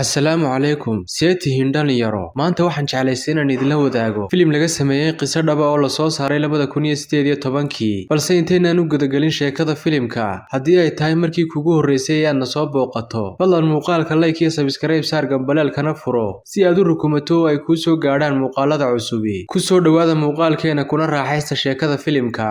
Assalaamu calaykum seetihiin dhalinyaro maanta waxaan jeclaystay inaan idinla wadaago filim laga sameeyay qiso dhab ah oo la soo saaray 2018 balse intaynaan u gudagelin sheekada filimka haddii ay tahay markii kugu horeysay aad na soo booqato fadlan muuqaalka like iyo subscribe saar gambalaalkana furo si aad u rukumato oo ay kuu soo gaadhaan muuqaalada cusub ku soo dhawaada muuqaalkeena kuna raaxaysta sheekada filimka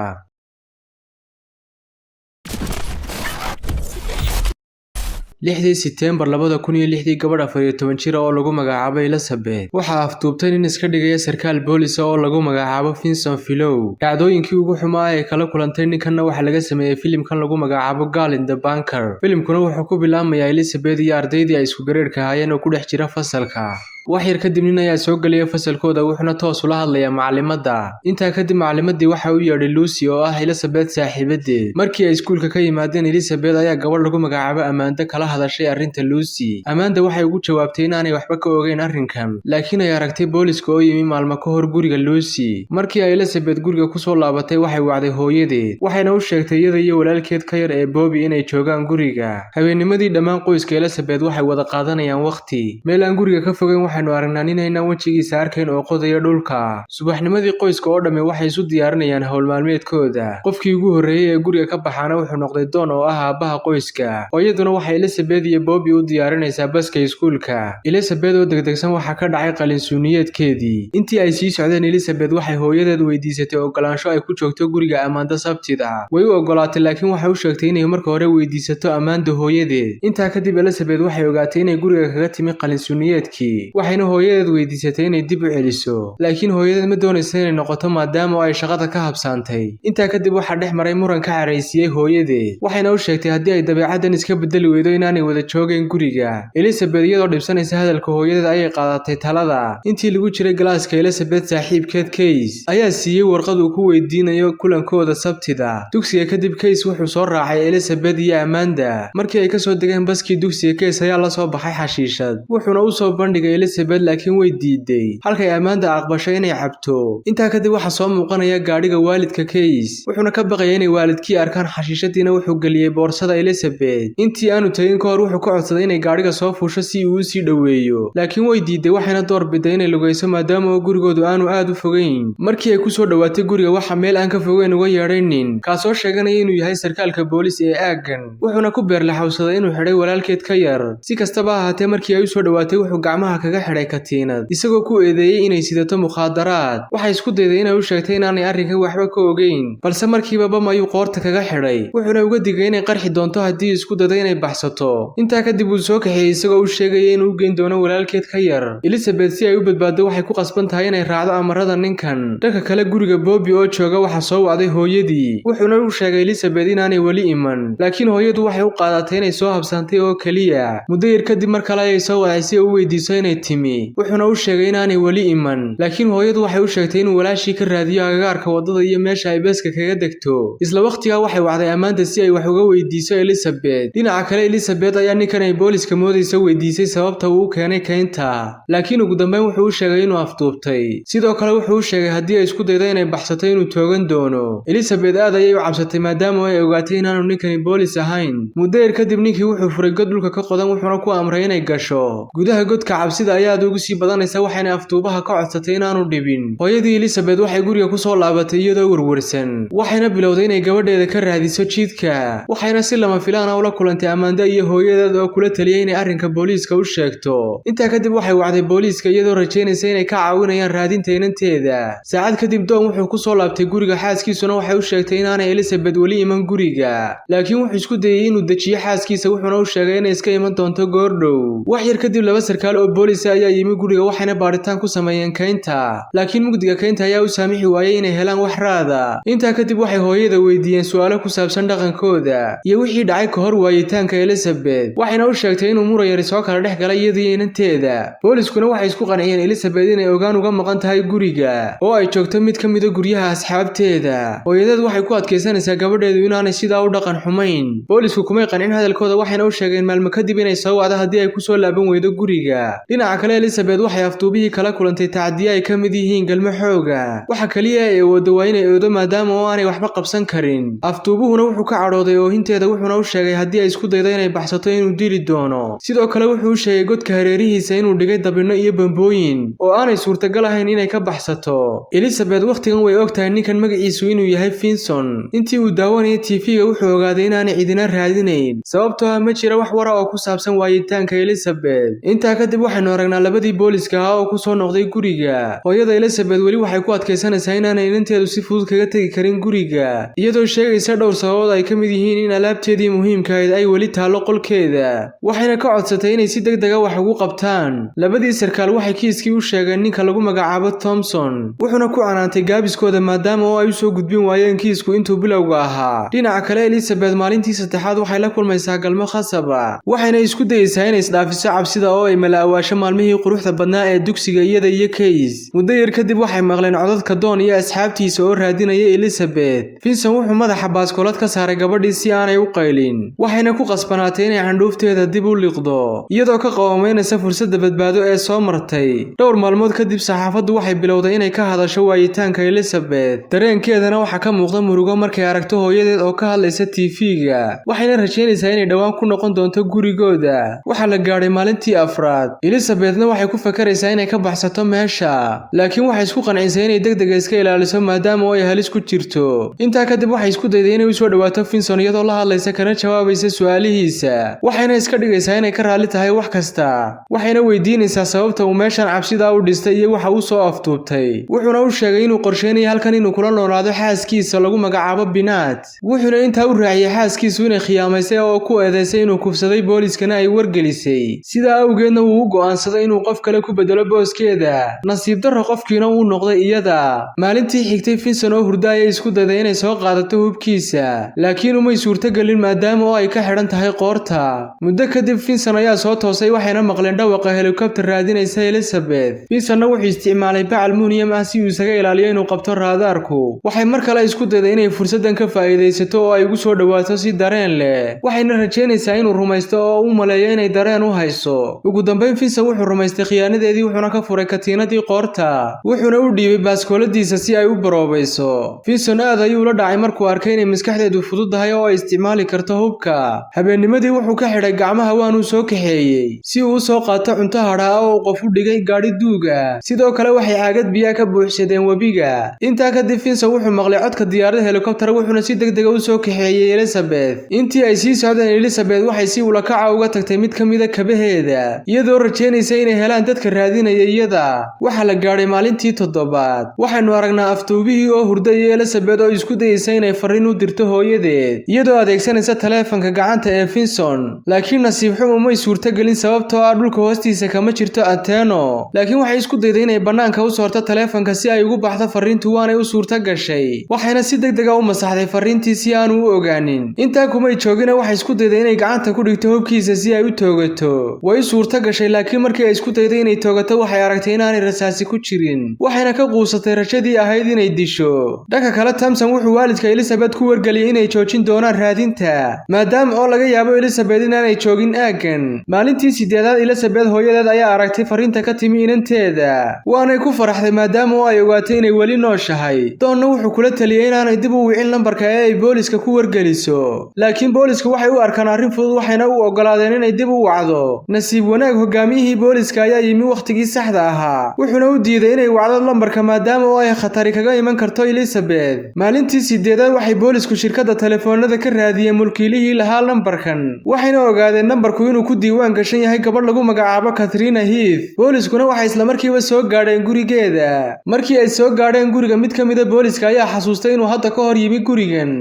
6 September 2006 gabadh 14 jir oo lagu magacaabo Elizabeth waxa afduubtay nin iska dhigaya sarkaal boolis oo lagu magacaabo Vincent Filow dhacdooyinkii ugu xumaa ee kala kulantay ninkan waxa laga sameeyay filimkan lagu magacaabo Girl in the Bunker filimkuna wuxuu ku bilaabmayaa Elizabeth iyo ardaydii ay isku gareerka ahaayeen oo ku dhex jira fasalka wax yar kadib nin ayaa soo galay fasalkooda wuxuuna toos ula hadlayaa macallimada inta kadib macallimadii waxa uu yeedhay Lucy oo ah Elizabeth saaxiibadeed markii ay iskuulka ka yimaadeen Elizabeth ayaa gabadh lagu magacaabo Amanda kala hadashay arrinta Lucy Amanda waxay ugu jawaabtay inaanay waxba ka ogeyn arrinkan laakiin ay aragtay booliska oo yimi maalmo ka hor guriga Lucy markii ay Elizabeth guriga ku soo laabatay waxay wacday hooyadeed waxayna u sheegtay iyada iyo walaalkeed ka yar ee Bobby inay joogaan guriga habeennimadii dhammaan qoyska Elizabeth waxay wada qaadanayaan waqti meel aan guriga ka fogeyn waxaanu aragnaa inayna wajigiisa arkayn oo qodaya dhulka subaxnimadii qoyska oo dhamme waxay isu diyaarinayaan hawl maalmeedkooda qofkii ugu horeeyay ee guriga ka baxaana wuxuu noqday Don oo ah aabaha qoyska hooyaduna waxay Elizabeth iyo Bobby u diyaarinaysaa baska iskuulka Elizabeth oo degdegsan waxa ka dhacay qalin suuniyeedkeedii intii ay sii socdeen Elizabeth waxay hooyadeed weydiisatay ogolaansho ay ku joogto guriga Amanda Sabtida way u ogolaatay laakiin waxay u sheegtay inay marka hore weydiisato Amanda hooyadeed intaa kadib Elizabeth waxay ogaatay inay guriga kaga timi qalin suuniyeedkii waxayna hooyadeed weydiisatay inay dib u celiso laakiin hooyadeed ma doonaysa inay noqoto maadaama ay shaqada ka habsaantay intaa kadib waxa dhex maray muran ka careysiyay hooyadeed waxayna u sheegtay haddii ay dabeecadan iska bedeli weydo inaanay wada joogeen guriga Elizabeth iyadoo dhibsanaysa hadalka hooyadeed ayay qaadatay talada intii lagu jiray galaaska Elizabeth saaxiibkeed Case ayaa siiyay warqad uu ku weydiinayo kulankooda Sabtida dugsiga kadib Case wuxuu soo raacay Elizabeth iyo Amanda markii ay ka soo degeen baskii dugsiga Case ayaa la soo baxay xashiishad wuxuuna u soo bandhigay Elizabeth laakiin way diiday halkay Amanda aqbashay inay cabto intaa kadib waxa soo muuqanaya gaadhiga waalidka Case wuxuuna ka baqayay inay waalidkii arkaan xashiishadiina wuxuu galiyay boorsada Elizabeth intii aanu tagin ka hor wuxuu ka codsaday inay gaadhiga soo fuusho si uu sii dhaweeyo laakiin way diiday waxayna door biday inay lugayso maadaama gurigoodu aanu aad u fogeyn markii ay ku soo dhawaatay guriga waxa meel aan ka fogeyn uga yeedhay nin kaasoo sheeganaya inuu yahay sarkaalka boolis ee aagan wuxuuna ku beerlaxawsaday inuu xidhay walaalkeed ka yar si kastaba ha ahaatee markii ay u soo dhawaatay wuxuu gacmaha kaga xidhay katiinad isagoo ku eedeeyay inay sidato mukhaadaraad waxay isku dayday inay u sheegtay inaanay arrinkan waxba ka ogeyn balse markiiba bam ayuu qoorta kaga xidhay wuxuuna uga digay inay qarxi doonto haddii isku daday inay baxsato intaa kadib uu soo kaxeeyay isagoo u sheegaya inuu u geyn doono walaalkeed ka yar Elizabeth si ay u badbaado waxay ku qasban tahay inay raacdo amarada ninkan dhanka kale guriga Bobby oo jooga waxa soo wacday hooyadii wuxuuna u sheegay Elizabeth inaanay wali iman laakiin hooyadu waxay u qaadatay inay soo habsantay oo kaliya muddo yar kadib mar kale ay soo wacay si uu weydiiso inay timi wuxuuna u sheegay inaanay wali iman laakiin hooyadu waxay u sheegtay inuu walaashii ka raadiyo agagaarka wadada iyo meesha ay baska kaga degto isla waqtiga waxay wacday Amanda si ay wax uga weydiiso Elizabeth dhinaca kale Elizabeth ayaa ninkan ay booliska moodaysa weydiisay sababta uu keenay keenta laakiin ugu dambeyn wuxuu u sheegay inuu afduubtay sidoo kale wuxuu u sheegay haddii ay isku daydo inay baxsato inuu toogan doono Elizabeth aad ayay u cabsatay maadaama ay ogaatay inaanu ninkani boolis ahayn muddo yar kadib ninkii wuxuu furay god dhulka ka qodan wuxuuna ku amray inay gasho gudaha godka cabsida ayaa aad ugu sii badanaysa waxayna afduubaha ka codsatay inaanu dhibin hooyadii Elizabeth waxay guriga ku soo laabatay iyadoo warwarsan waxayna bilowday inay gabadheeda ka raadiso jidka waxayna si lama filaan ah ula kulantay Amanda iyo hooyadeed oo kula taliyay inay arrinka booliska u sheegto intaa kadib waxay wacday booliska iyadoo rajaynaysa inay ka caawinayaan raadinta inanteeda saacad kadib Don wuxuu ku soo laabtay guriga xaaskiisuna waxay u sheegtay inaanay Elizabeth wali iman guriga laakiin wuxuu isku dayay inuu dejiyo xaaskiisa wuxuuna u sheegay inay iska iman doonto goordhow wax yar kadib laba sarkaal oo boolis ayaa yimi guriga waxayna baaritaan ku sameeyeen keynta laakiin mugdiga keynta ayaa u saamixi waayay inay helaan wax raada intaa kadib waxay hooyada weydiiyeen su'aalo ku saabsan dhaqankooda iyo wixii dhacay ka hor waayitaanka Elizabeth waxayna u sheegtay inuu muran yar soo kala dhex galay iyadii inanteeda booliskuna waxay isku qanciyeen Elizabeth inay ogaan uga maqan tahay guriga oo ay joogto mid ka mid ah guryaha asxaabteeda hooyadeed waxay ku adkeysanaysaa gabadheedu inaanay sidaa u dhaqan xumayn boolisku kumay qancin hadalkooda waxayna u sheegeen maalmo kadib inay soo wacdo haddii ay ku soo laaban weydo guriga dhinaca dhinaca kale Elizabeth waxay afduubihii kala kulantay tacadiye ay ka mid yihiin galmo xooga waxa kaliya ay wado waa inay oodo maadaama oo aanay waxba qabsan karin afduubuhuna wuxuu ka cadhooday oohinteeda wuxuuna u sheegay haddii ay isku daydo inay baxsato inuu dili doono sidoo kale wuxuu u sheegay godka hareerihiisa inuu dhigay dabinno iyo bambooyin oo aanay suurtagal ahayn inay ka baxsato Elizabeth waqtigan way ogtahay ninkan magaciisu inuu yahay Finson intii uu daawanayay TV-ga wuxuu ogaaday inaanay cidina raadinayn sababtoo ah ma jira wax wara oo ku saabsan waayitaanka Elizabeth intaa kadib waxaynu aragnaa labadii booliska ah oo ku soo noqday guriga hooyada Elizabeth weli waxay ku adkaysanaysaa inaanay inanteedu si fudud kaga tagi karin guriga iyadoo sheegaysa dhowr sababood ay ka mid yihiin in alaabteedii muhiimka ahayd ay weli taalo qolkeeda waxayna ka codsatay inay si degdeg ah wax ugu qabtaan labadii sarkaal waxay kiiskii u sheegeen ninka lagu magacaabo Thompson wuxuuna ku canaantay gaabiskooda maadaama oo ay u soo gudbin waayeen kiisku intuu bilowga ahaa dhinaca kale Elizabeth maalintii saddexaad waxay la kulmaysaa galmo khasab ah waxayna isku dayaysaa inay isdhaafiso cabsida oo ay malaawaasho maalmihii quruxda badnaa ee dugsiga iyada iyo Case muddo yar kadib waxay maqleen codadka Don iyo asxaabtiisa oo raadinaya Elizabeth Finson wuxuu madaxa baaskoolad ka saaray gabadhii si aanay u qaylin waxayna ku qasbanaatay inay candhuufteeda dib u liqdo iyadoo ka qawameynaysa fursadda badbaado ee soo martay dhowr maalmood kadib saxaafaddu waxay bilowday inay ka hadasho waayitaanka Elizabeth dareenkeedana waxaa ka muuqda murugo markay aragto hooyadeed oo ka hadlaysa TV-ga waxayna rajaynaysaa inay dhawaan ku noqon doonto gurigooda waxaa la gaadhay maalintii afraad Elizabethna waxay ku fakaraysaa inay ka baxsato meesha laakiin waxay isku qancisay inay degdeg iska ilaaliso maadaama ay halis ku jirto intaa kadib waxay isku dayday inay u soo dhawaato Finson iyadoo la hadlaysa kana jawaabaysa su'aalihiisa waxayna iska dhigaysaa inay ka raali tahay wax kasta waxayna weydiinaysaa sababta uu meeshan cabsida u dhistay iyo waxa uu soo afduubtay wuxuuna u sheegay inuu qorsheynayo halkan inuu kula noolaado xaaskiisa lagu magacaabo Binaat wuxuuna intaa u raaciyay xaaskiisu inay khiyaamaysay oo ku eedeysay inuu kufsaday booliskana ay wargelisay sidaa awgeedna uu u go'aansaday inuu qof kale ku bedelo booskeeda nasiib darro qofkiina uu noqday iyada maalintii xigtay Finson oo hurda ayay isku dayday inay soo qaadato hubkiisa laakiin umay suurtagelin maadaama oo ay ka xidhan tahay qoorta muddo kadib Finson ayaa soo toosay waxayna maqleen dhawaqa helicopter raadinaysa Elizabeth Finsonna wuxuu isticmaalay bac aluminium ah si uu isaga ilaaliyo inuu qabto raadaarku waxay mar kale isku dayday inay fursadan ka faa'iideysato oo ay ugu soo dhawaato si dareen leh waxayna rajaynaysaa inuu rumaysto oo uu maleeyo inay dareen u hayso ugu dambeyn Finson wuxuu rumaystay khiyaanadeedii wuxuuna ka furay katiinadii qoorta wuxuuna u dhiibay baaskooladiisa si ay u baroobayso Finson aad ayuu la dhacay markuu arkay inay maskaxdeedu fududahay oo ay isticmaali karto hubka habeennimadii wuxuu ka xidhay gacmaha waanuu soo kaxeeyey si uu u soo qaato cunto hadhaa oo qof u dhigay gaadhi duuga sidoo kale waxay caagad biyaa ka buuxsadeen webiga intaa kadib Finson wuxuu maqlay codka diyaaradda helicopter wuxuuna si degdeg ah u soo kaxeeyey Elizabeth intii ay sii socdeen Elizabeth waxay si ula kaca uga tagtay mid ka mid ah kabaheeda iyadoo rajaynaysa inay helaan dadka raadinaya iyada waxa la gaadhay maalintii toddobaad waxaynu aragnaa afduubihii oo hurdayay Elizabeth oo isku dayaysa inay fariin u dirto hooyadeed iyadoo adeegsanaysa taleefanka gacanta ee Finson laakiin nasiib xumo may suurtagelin sababtoo ah dhulka hoostiisa kama jirto antenno laakiin waxay isku dayday inay banaanka u soorto taleefanka si ay ugu baxdo fariintu waanay u suurta gashay waxayna si degdeg ah u masaxday fariintii si aanu u ogaanin intaa kumay joogina waxay isku dayday inay gacanta ku dhigto hubkiisa si ay u toogato way suurta gashay laakiin markii ay isku dayday inay toogato waxay aragtay inaanay rasaasi ku jirin waxayna ka quusatay rajadii ahayd inay disho dhanka kale Thompson wuxuu waalidka Elizabeth ku wargeliyay inay joojin doonaan raadinta maadaama oo laga yaabo Elizabeth inaanay joogin aagan maalintii sideedaad Elizabeth hooyadeed ayaa aragtay fariinta ka timi inanteeda waanay ku faraxday maadaama oo ay ogaatay inay weli nooshahay Donna wuxuu kula taliyay inaanay dib u wicin lambarka ee ay booliska ku wargeliso laakiin boolisku waxay u arkaan arrin fudud waxayna u ogolaadeen inay dib u wacdo nasiib wanaag hogaamiyihii booliska ayaa yimi waqtigii saxda ahaa wuxuuna u diiday inay wacdo lambarka maadaama oo ay khatari kaga iman karto Elizabeth maalintii sideedaad waxay boolisku shirkadda telefoonada ka raadiyeen mulkiilihii lahaa lambarkan waxayna ogaadeen lambarku inuu ku diiwaan gashan yahay gabadh lagu magacaabo Katrina Heath booliskuna waxay isla markiiba soo gaadheen gurigeeda markii ay soo gaadheen guriga mid ka mid ah booliska ayaa xasuustay inuu hadda ka hor yimi gurigan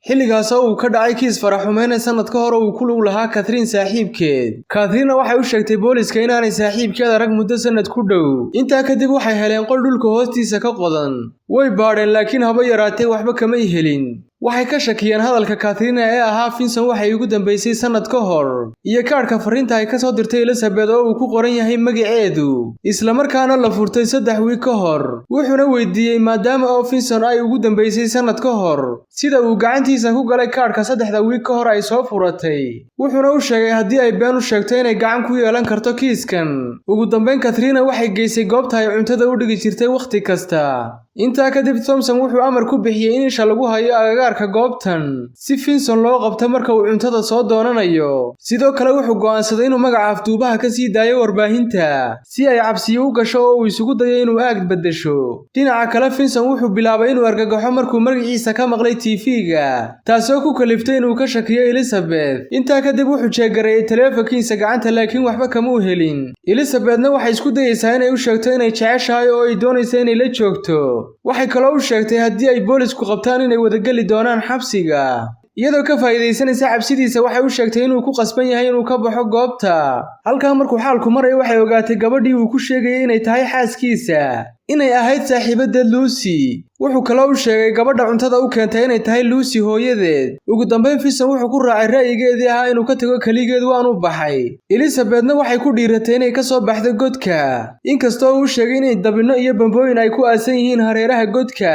xilligaas oo uu ka dhacay kiis faraxumeyn sanad ka hor uu ku lug lahaa Catherine saaxiibkeed Catherine waxay u sheegtay booliska inaanay saaxiibkeeda rag muddo sanad ku dhow intaa kadib waxay heleen qol dhulka hoostiisa ka qodan way baadheen laakiin haba yaraatee waxba kama helin waxay ka shakiyeen hadalka Catherine ee ahaa Finson waxay ugu dambeysay sanad ka hor iyo kaarka fariinta ay ka soo dirtay Elizabeth oo uu ku qoran yahay magaceedu isla markaana la furtay 3 wiig ka hor wuxuuna weydiiyay maadaama oo Finson ay ugu dambeysay sanad ka hor sida uu gacantiisa ku galay kaarka 3 wiig ka hor ay soo furatay wuxuuna u sheegay haddii ay been u sheegto inay gacan ku yeelan karto kiiskan ugu dambeyn Catherine waxay geysay goobta ay cuntada u dhigi jirtay waqti kasta inta kadib Thompson wuxuu amar ku bixiyay in isha lagu hayo agagaarka goobtan si Finson loo qabto marka uu cuntada soo doonanayo sidoo kale wuxuu go'aansaday inuu magaca afduubaha ka sii daayo warbaahinta si ay cabsiyo u gasho oo uu isugu dayo inuu aag bedesho dhinaca kale Finson wuxuu bilaabay inuu argagaxo markuu magaciisa ka maqlay TV-ga taasoo ku kaliftay inuu ka shakiyo Elizabeth inta kadib wuxuu jeegareeyay taleefankiisa gacanta laakiin waxba kama helin Elizabethna waxay isku dayaysaa inay u sheegto inay jeceshahay oo ay doonayso inay la joogto waxay kaloo u sheegtay haddii ay boolisku qabtaan inay wada gali doonaan xabsiga iyadoo ka faa'iideysanaysa cabsidiisa waxay u sheegtay inuu ku qasban yahay inuu ka baxo goobta halka markuu xaalku maray waxay ogaatay gabadhii uu ku sheegay inay tahay xaaskiisa inay ahayd saaxiibada Lucy wuxuu kaloo u sheegay gabadha cuntada u keentay inay tahay Lucy hooyadeed ugu dambeyn Finson wuxuu ku raacay ra'yigeedii ahaa inuu ka tago kaligeed waan u baxay Elizabethna waxay ku dhiiratay inay ka soo baxdo godka inkastoo uu sheegay inay dabino iyo bambooyin ay ku aasan yihiin hareeraha godka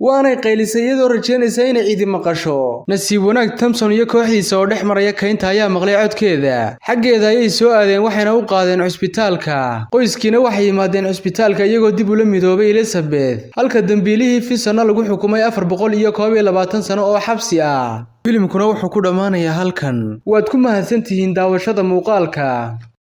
waanay qaylisay iyadoo rajeynaysa inay cidi maqasho nasiib wanaag Thompson iyo kooxdiisa oo dhex maraya kaynta ayaa maqlay codkeeda xaggeeda ayay soo aadeen waxayna u qaadeen cusbitaalka qoyskiina waxay yimaadeen cusbitaalka iyagoo dib ula midoobay Elizabeth halka dambiilihii Finson lagu xukumay 421 sano oo xabsi ah filimkuna wuxuu ku dhamaanayaa halkan waad ku mahadsantihiin daawashada muuqaalka